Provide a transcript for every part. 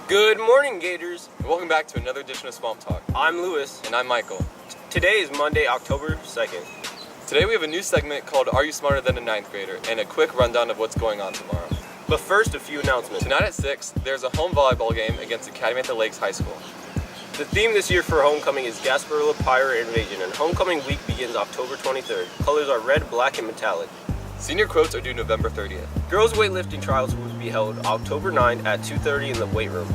Good morning, Gators. Welcome back to another edition of Swamp Talk. I'm Lewis. And I'm Michael. Today is Monday, October 2nd. Today we have a new segment called Are You Smarter Than a Ninth Grader? And a quick rundown of what's going on tomorrow. But first, a few announcements. Tonight at 6, there's a home volleyball game against Academy at the Lakes High School. The theme this year for homecoming is Gasparilla Pirate Invasion, and homecoming week begins October 23rd. Colors are red, black, and metallic. Senior quotes are due November 30th. Girls weightlifting trials will be held October 9th at 2:30 in the weight room.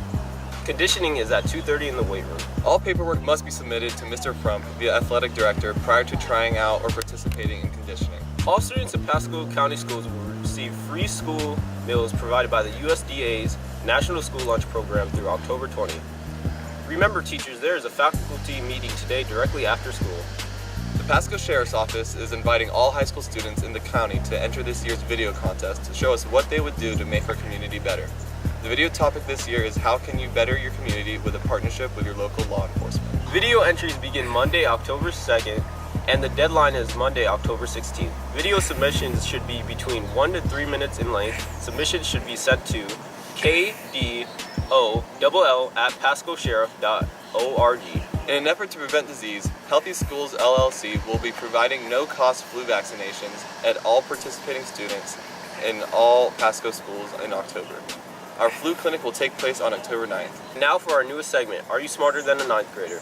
Conditioning is at 2:30 in the weight room. All paperwork must be submitted to Mr. Frump, the athletic director, prior to trying out or participating in conditioning. All students in Pasco County schools will receive free school meals provided by the USDA's National School Lunch Program through October 20th. Remember, teachers, there is a faculty meeting today directly after school. The Pasco Sheriff's Office is inviting all high school students in the county to enter this year's video contest to show us what they would do to make our community better. The video topic this year is how can you better your community with a partnership with your local law enforcement. Video entries begin Monday, October 2nd, and the deadline is Monday, October 16th. Video submissions should be between 1 to 3 minutes in length. Submissions should be sent to kdoll@pascosheriff.org. In an effort to prevent disease, Healthy Schools LLC will be providing no-cost flu vaccinations at all participating students in all Pasco schools in October. Our flu clinic will take place on October 9th. Now for our newest segment, Are You Smarter Than a Ninth Grader?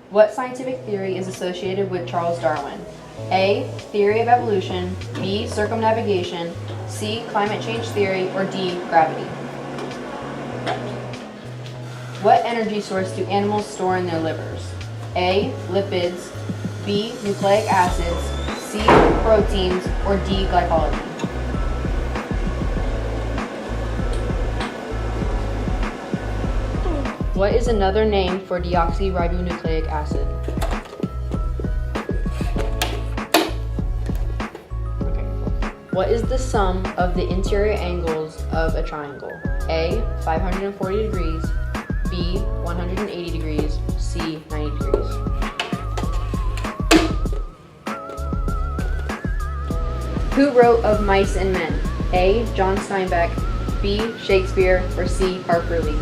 What scientific theory is associated with Charles Darwin? A. Theory of evolution, B. Circumnavigation, C. Climate change theory, or D. Gravity? What energy source do animals store in their livers? A. Lipids, B. Nucleic acids, C. Proteins, or D. Glycology? What is another name for deoxyribonucleic acid? Okay. What is the sum of the interior angles of a triangle? A. 540 degrees, B. 180 degrees, C. 90 degrees. Who wrote Of Mice and Men? A. John Steinbeck, B. Shakespeare, or C. Harper Lee?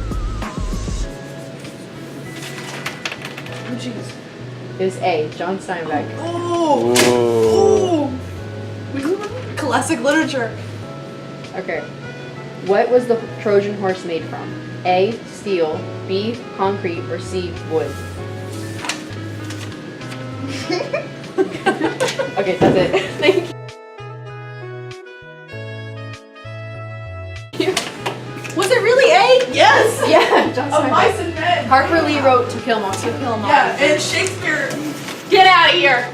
Oh, jeez. It was A. John Steinbeck. Oh! We love classic literature. Okay. What was the Trojan horse made from? A. Steel, B. Concrete, or C. Wood? Okay, that's it. Thank you. Was it really A? Yes! Yeah, John Of Steinbeck. Mice and Men. Harper Lee wrote To Kill a Mockingbird. Yeah, and Shakespeare. Get out of here!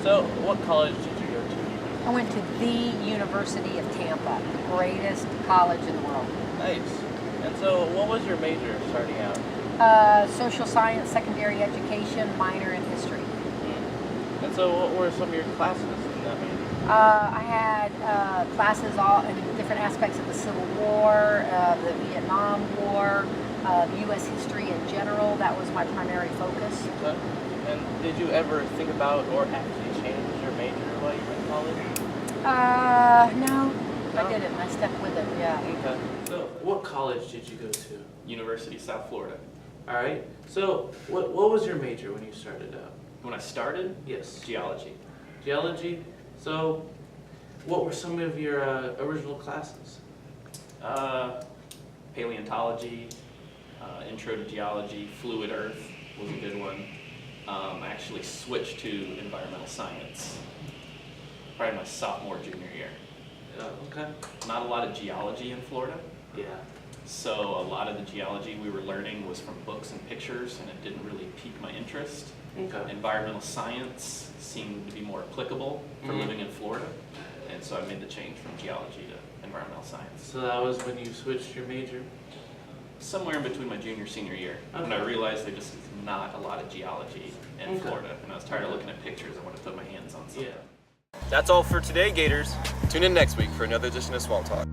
So, what college did you go to? I went to the University of Tampa, the greatest college in the world. Nice. And so, what was your major starting out? Social science, secondary education, minor in history. And so, what were some of your classes in that major? I had classes all in different aspects of the Civil War, the Vietnam War, U.S. history in general. That was my primary focus. Okay. And did you ever think about or actually change your major while you were in college? No, I didn't. I stuck with it, yeah. Okay. So, what college did you go to? University of South Florida. All right. So, what was your major when you started out? When I started, Yes. geology. Geology. So, what were some of your original classes? Paleontology, intro to geology, fluid earth was a good one. I actually switched to environmental science probably my sophomore, junior year. Okay. Not a lot of geology in Florida, Yeah. so a lot of the geology we were learning was from books and pictures, and it didn't really pique my interest. Okay. Environmental science seemed to be more applicable for living in Florida, and so I made the change from geology to environmental science. So that was when you switched your major? Somewhere in between my junior senior year, when I realized there just is not a lot of geology in Florida, and I was tired of looking at pictures. I wanted to put my hands on something. That's all for today, Gators. Tune in next week for another edition of Swamp Talk.